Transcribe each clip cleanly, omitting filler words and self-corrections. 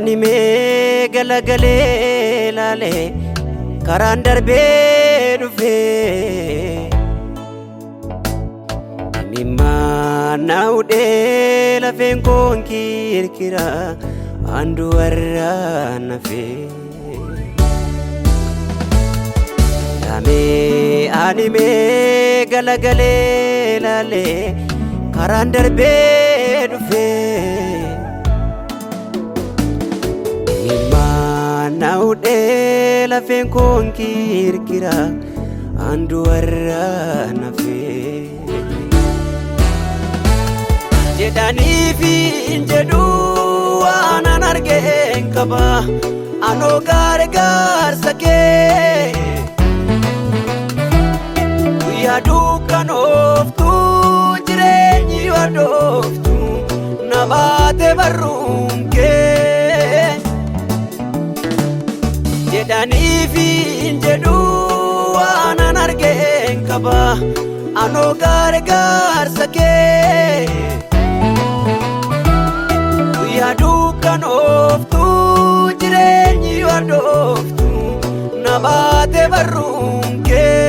ani mee galagalee laalee karaan darbee dhufee imimmaan na hudhee lafeen koon kirkira andu warra nafee ani mee galagalee laalee karaan darbee dhufee imimmaan na hudhee lafeen koon kirkira andu warra nafee jedhaniifi hin jedhu waanan argeen qaba anoo gargaarsa kee dukkanooftu jireenyi wadooftu nabaate barruun kee jedhaniifi hin jedhu waanan argeen qaba anoo gargaarsa kee dukkanooftu jireenyi wadooftu nabaate barruun kee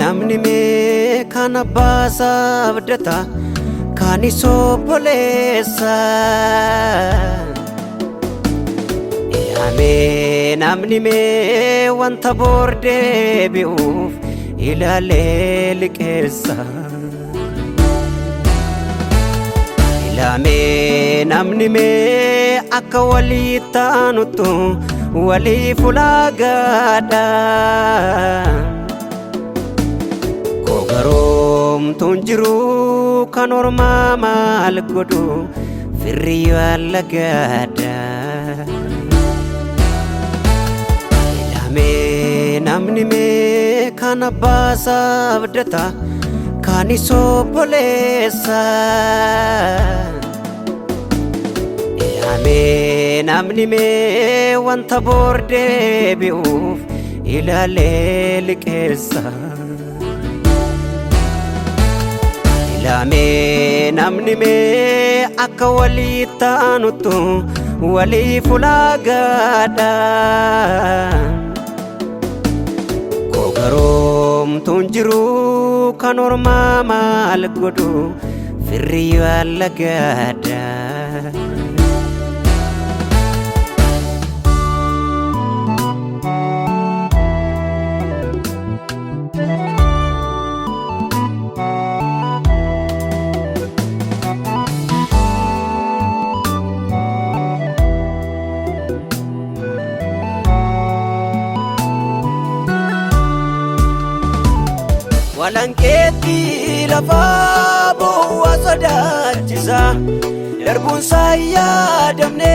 namni mee kan abbaasa abdata kan isobboleessa namni mee wanta booddee bi'uuf ilaalee liqeessa namni mee akka walii taanuttu walii fulaagaadha garoomtuun jiru kan ormaa maal godhu firriyyoo allagaadha namni mee kan abbaasa abdata kan isobboleessa namni mee wanta booddee bi'uuf ilaalee liqeessa namni mee akka walii taanuttu walii fulaagaadha garoomtuun jiru kan ormaa maal godhu firriyyoo allagaadha walankeetti lafaa bu'aa sodaachisa darbuun isaa yaadamne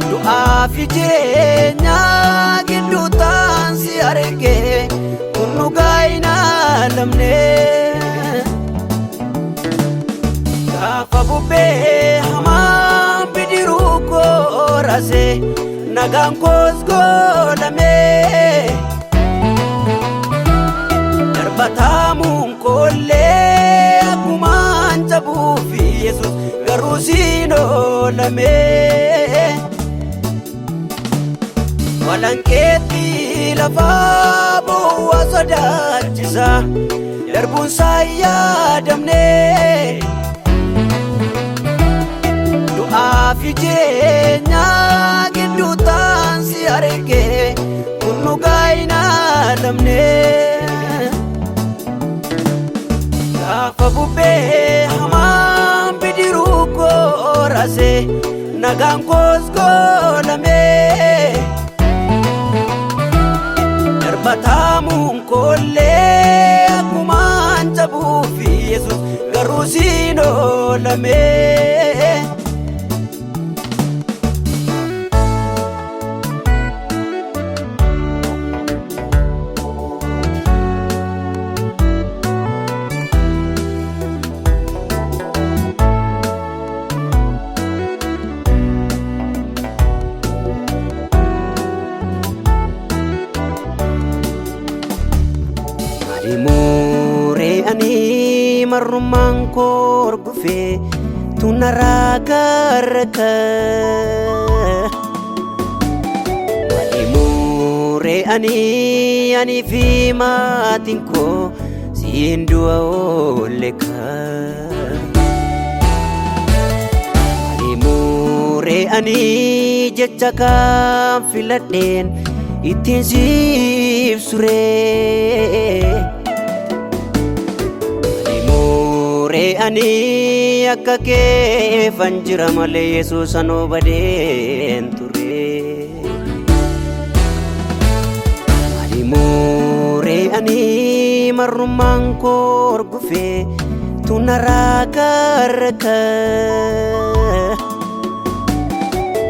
du'aa fi jireenya gidduu taansi arge kun dhugaa hin aalamne gaafa bubbee hamaan bidiruu koo rase nagaan koos goolame batamuun kollee akkumaan cabuufi Yesus garuu siin oolame walankeetti lafaa bu'aa sodaachisa darbuun isaa yaadamne du'aa fi jireenya gidduu taansi arge kun dhugaa hin aalamne gaafa bubbee hamaan bidiruu koo rase nagaan koos goolame batamuun kollee akkumaan cabuufi Yesus garuu siin oolame marrummaan koo orgufee tunarraa garraka walimuree ani fi maatiin koo siin du'a ooleka walimuree ani jecha kan filadheen ittiin siif suree walimuree ani akka keefan jira malee Yesuus anoo badeen ture walimuree ani marrummaan koo orgufee tunarraa garraka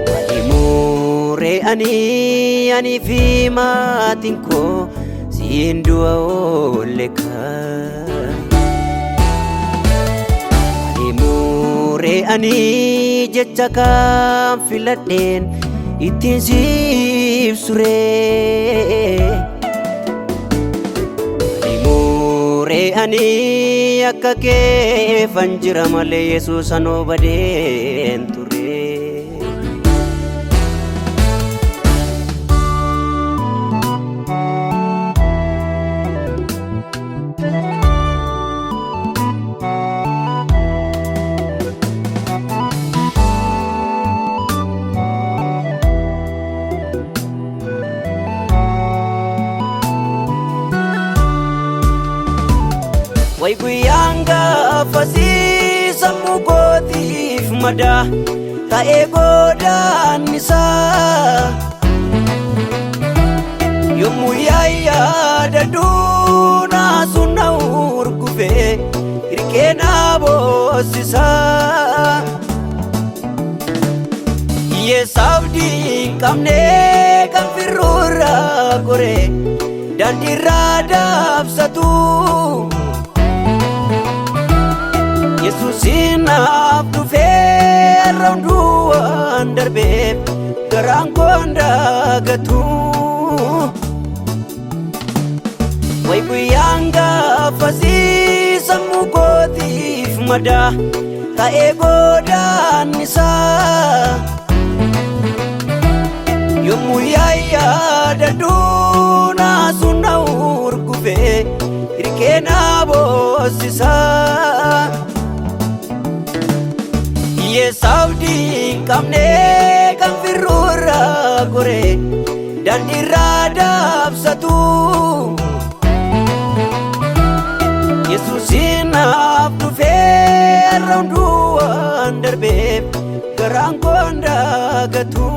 walimuree ani fi maatiin koo siin du'a ooleka walimuree ani jecha kan filadheen ittiin siif suree walimuree ani akka keefan jira malee Yesuus anoo badeen ture way guyyaan gaafasii sammuu kootiif madaa ta'ee godaannisaa yommuu yaadadhu naasuun na urgufee hirkee na boosisaa hiyyeessaaf diinqabnee kan firruurraa goree daandiirraa daabsatu Yesuusin naaf dhufee arraabduu waan darbeef garaan koo daagatu way guyyaan gaafasii sammuu kootiif madaa ta'ee godaannisaa yommuu yaadadhu naasuun na urgufee hirkee na boosisaa hiyyeessaaf diinqabnee kan firruurraa goree daandiirraa daabsatu Yesuusin naaf dhufee arraabduu waan darbeef garaan koo daagatu